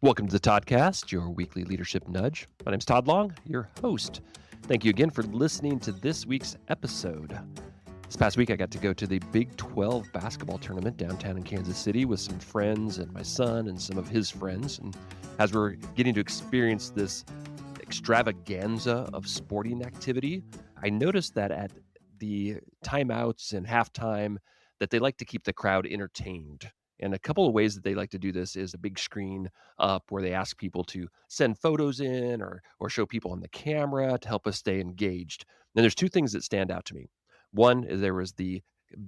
Welcome to the Toddcast, your weekly leadership nudge. My name's Todd Long, your host. Thank you again for listening to this week's episode. This past week, I got to go to the Big 12 basketball tournament downtown in Kansas City with some friends and my son and some of his friends. And as we're getting to experience this extravaganza of sporting activity, I noticed that at the timeouts and halftime that they like to keep the crowd entertained. And a couple of ways that they like to do this is a big screen up where they ask people to send photos in or show people on the camera to help us stay engaged. And there's two things that stand out to me. One is there was the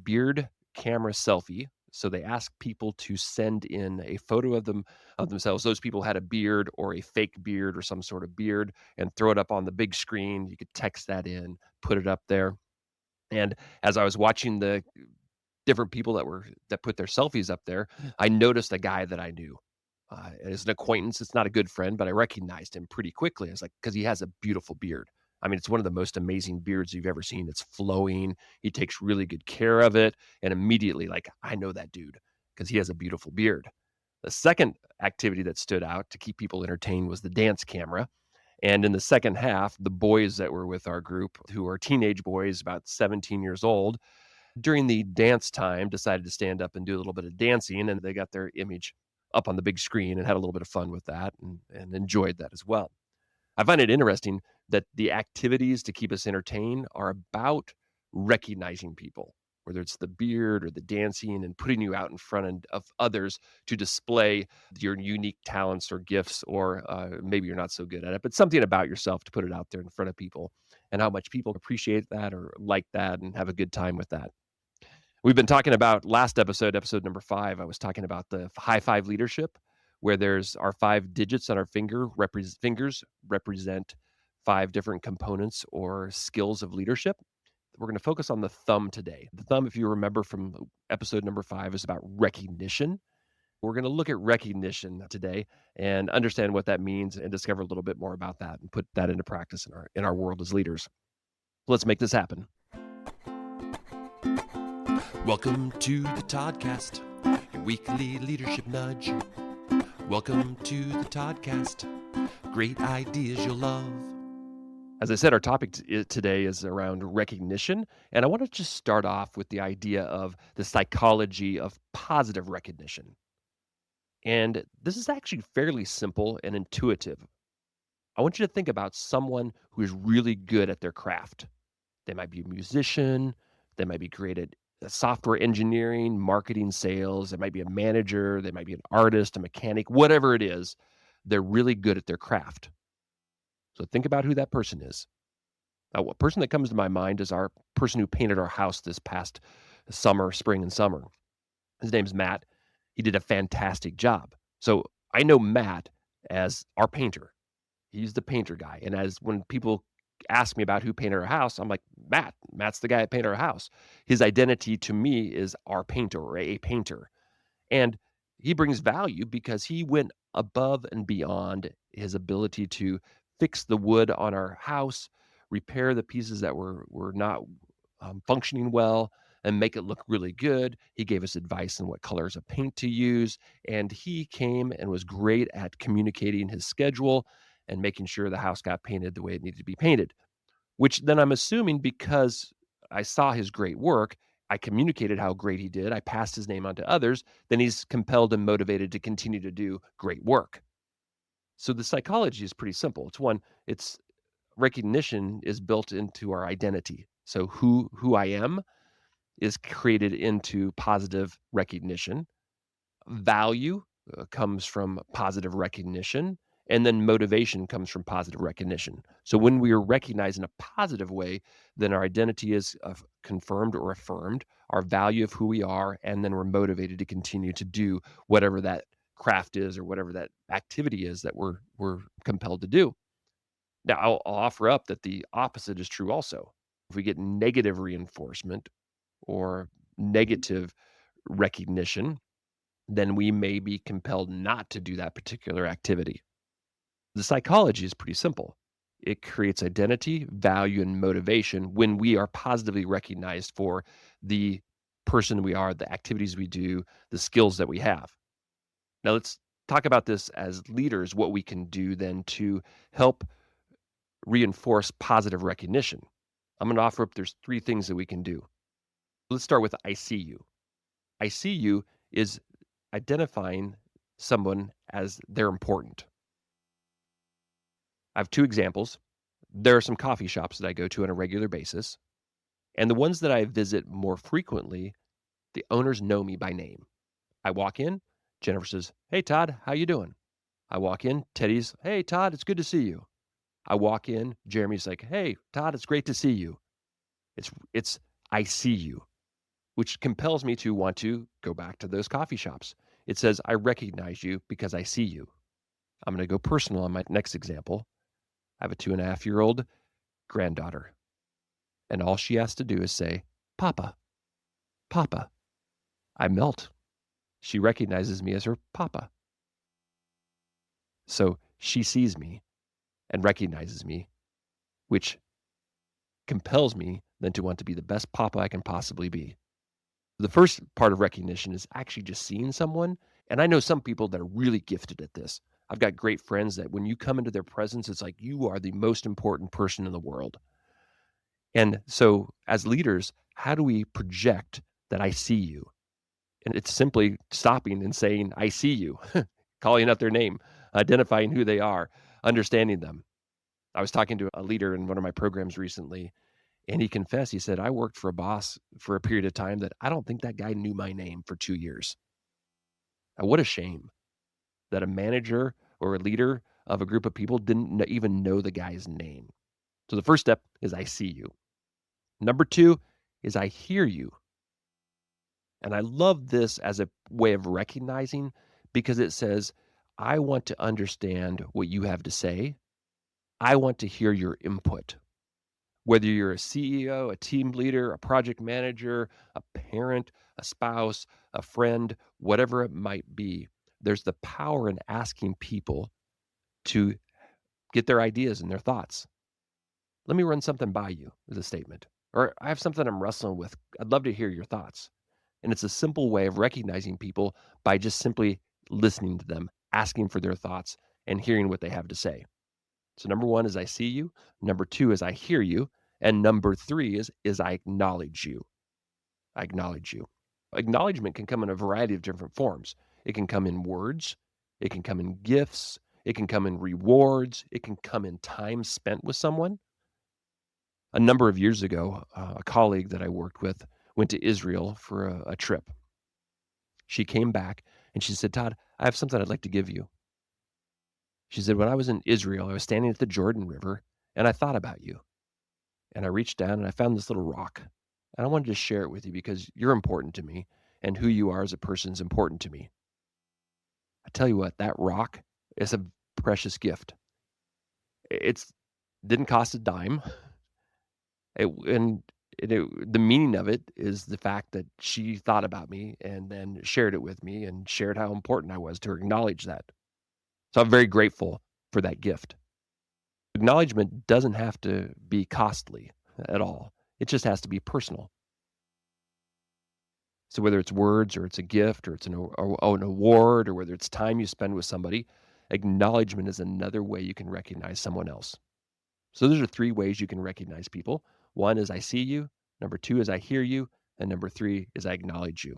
beard camera selfie. So they asked people to send in a photo of themselves. Those people had a beard or a fake beard or some sort of beard and throw it up on the big screen. You could text that in, put it up there. And as I was watching the different people that put their selfies up there, I noticed a guy that I knew. As an acquaintance, it's not a good friend, but I recognized him pretty quickly. It's like, because he has a beautiful beard. I mean, it's one of the most amazing beards you've ever seen. It's flowing. He takes really good care of it. And immediately, like, I know that dude because he has a beautiful beard. The second activity that stood out to keep people entertained was the dance camera. And in the second half, the boys that were with our group, who are teenage boys, about 17 years old, during the dance time, decided to stand up and do a little bit of dancing, and they got their image up on the big screen and had a little bit of fun with that and enjoyed that as well. I find it interesting that the activities to keep us entertained are about recognizing people, whether it's the beard or the dancing and putting you out in front of others to display your unique talents or gifts, or maybe you're not so good at it, but something about yourself to put it out there in front of people and how much people appreciate that or like that and have a good time with that. We've been talking about last episode number 5. I was talking about the high five leadership, where there's our 5 digits on our fingers represent 5 different components or skills of leadership. We're going to focus on the thumb today. The thumb, if you remember from episode number 5, is about recognition. We're going to look at recognition today and understand what that means and discover a little bit more about that and put that into practice in our world as leaders. Let's make this happen. Welcome to the Toddcast, your weekly leadership nudge. Welcome to the Toddcast, great ideas you'll love. As I said, our topic today is around recognition, and I want to just start off with the idea of the psychology of positive recognition. And this is actually fairly simple and intuitive. I want you to think about someone who is really good at their craft. They might be a musician, they might be great at software engineering, marketing, sales. It might be a manager. They might be an artist, a mechanic, whatever it is. They're really good at their craft. So think about who that person is. Now, a person that comes to my mind is our person who painted our house this past spring and summer. His name's Matt. He did a fantastic job. So I know Matt as our painter. He's the painter guy. And as when people ask me about who painted our house, I'm like, Matt's the guy that painted our house. His identity to me is our painter or a painter. And he brings value because he went above and beyond his ability to fix the wood on our house, repair the pieces that were not functioning well, and make it look really good. He gave us advice on what colors of paint to use. And he came and was great at communicating his schedule and making sure the house got painted the way it needed to be painted, which then I'm assuming because I saw his great work, I communicated how great he did, I passed his name on to others, then he's compelled and motivated to continue to do great work. So the psychology is pretty simple. It's recognition is built into our identity. So who I am is created into positive recognition. Value comes from positive recognition, and then motivation comes from positive recognition. So when we are recognized in a positive way, then our identity is confirmed or affirmed, our value of who we are, and then we're motivated to continue to do whatever that craft is or whatever that activity is that we're compelled to do. Now, I'll offer up that the opposite is true also. If we get negative reinforcement or negative recognition, then we may be compelled not to do that particular activity. The psychology is pretty simple. It creates identity, value, and motivation when we are positively recognized for the person we are, the activities we do, the skills that we have. Now, let's talk about this as leaders, what we can do then to help reinforce positive recognition. I'm going to offer up there's 3 things that we can do. Let's start with I see you. I see you is identifying someone as they're important. I have 2 examples. There are some coffee shops that I go to on a regular basis, and the ones that I visit more frequently, the owners know me by name. I walk in, Jennifer says, "Hey Todd, how you doing?" I walk in, Teddy's, "Hey Todd, it's good to see you." I walk in, Jeremy's like, "Hey Todd, it's great to see you." It's I see you, which compels me to want to go back to those coffee shops. It says, "I recognize you because I see you." I'm going to go personal on my next example. I have a 2.5-year-old granddaughter, and all she has to do is say, "Papa, Papa." I melt. She recognizes me as her papa. So she sees me and recognizes me, which compels me then to want to be the best papa I can possibly be. The first part of recognition is actually just seeing someone. And I know some people that are really gifted at this. I've got great friends that when you come into their presence, it's like you are the most important person in the world. And so, as leaders, how do we project that I see you? And it's simply stopping and saying, I see you, calling out their name, identifying who they are, understanding them. I was talking to a leader in one of my programs recently, and he confessed, he said, I worked for a boss for a period of time that I don't think that guy knew my name for 2 years. Now, what a shame that a manager or a leader of a group of people didn't even know the guy's name. So the first step is I see you. Number 2 is I hear you. And I love this as a way of recognizing because it says, I want to understand what you have to say. I want to hear your input. Whether you're a CEO, a team leader, a project manager, a parent, a spouse, a friend, whatever it might be, there's the power in asking people to get their ideas and their thoughts. Let me run something by you as a statement. Or I have something I'm wrestling with. I'd love to hear your thoughts. And it's a simple way of recognizing people by just simply listening to them, asking for their thoughts, and hearing what they have to say. So number 1 is I see you. Number 2 is I hear you. And number 3 is I acknowledge you. I acknowledge you. Acknowledgement can come in a variety of different forms. It can come in words. It can come in gifts. It can come in rewards. It can come in time spent with someone. A number of years ago, a colleague that I worked with went to Israel for a trip. She came back and she said, Todd, I have something I'd like to give you. She said, when I was in Israel, I was standing at the Jordan River and I thought about you. And I reached down and I found this little rock. And I wanted to share it with you because you're important to me and who you are as a person is important to me. I tell you what, that rock is a precious gift. It's didn't cost a dime. The meaning of it is the fact that she thought about me and then shared it with me and shared how important I was to her, acknowledge that. So I'm very grateful for that gift. Acknowledgement doesn't have to be costly at all. It just has to be personal. So whether it's words or it's a gift or it's an award or whether it's time you spend with somebody, acknowledgement is another way you can recognize someone else. So those are 3 ways you can recognize people. 1 is I see you. Number 2 is I hear you. And number 3 is I acknowledge you.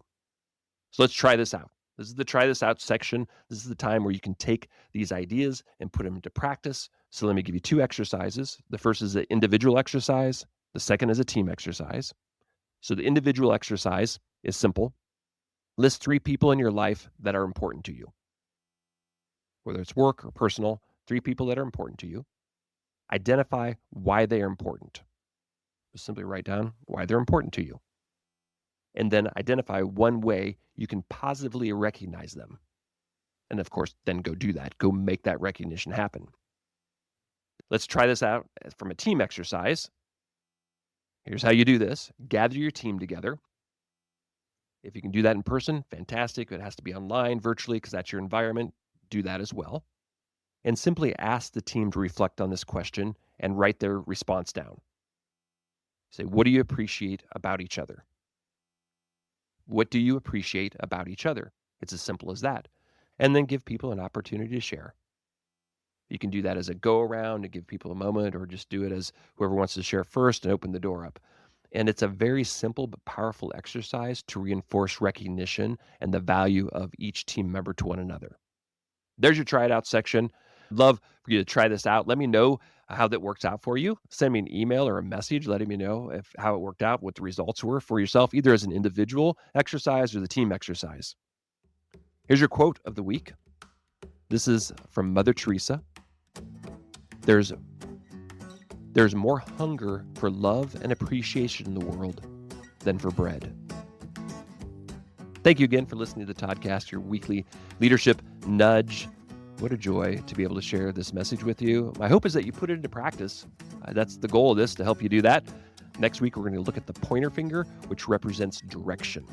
So let's try this out. This is the try this out section. This is the time where you can take these ideas and put them into practice. So let me give you 2 exercises. The first is an individual exercise. The second is a team exercise. So the individual exercise is simple. List 3 people in your life that are important to you. Whether it's work or personal, 3 people that are important to you. Identify why they are important. Just simply write down why they're important to you. And then identify one way you can positively recognize them. And of course, then go do that. Go make that recognition happen. Let's try this out from a team exercise. Here's how you do this. Gather your team together. If you can do that in person, fantastic. It has to be online, virtually, because that's your environment. Do that as well. And simply ask the team to reflect on this question and write their response down. Say, what do you appreciate about each other? What do you appreciate about each other? It's as simple as that. and then give people an opportunity to share. You can do that as a go around to give people a moment, or just do it as whoever wants to share first and open the door up. And it's a very simple but powerful exercise to reinforce recognition and the value of each team member to one another. There's your try it out section. I'd love for you to try this out. Let me know how that works out for you. Send me an email or a message letting me know how it worked out, what the results were for yourself, either as an individual exercise or the team exercise. Here's your quote of the week. This is from Mother Teresa. There's more hunger for love and appreciation in the world than for bread. Thank you again for listening to the Toddcast, your weekly leadership nudge. What a joy to be able to share this message with you. My hope is that you put it into practice. That's the goal of this, to help you do that. Next week, we're going to look at the pointer finger, which represents direction.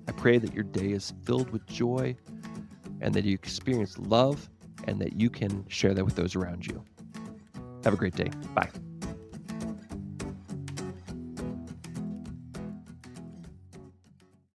I pray that your day is filled with joy and that you experience love and that you can share that with those around you. Have a great day. Bye.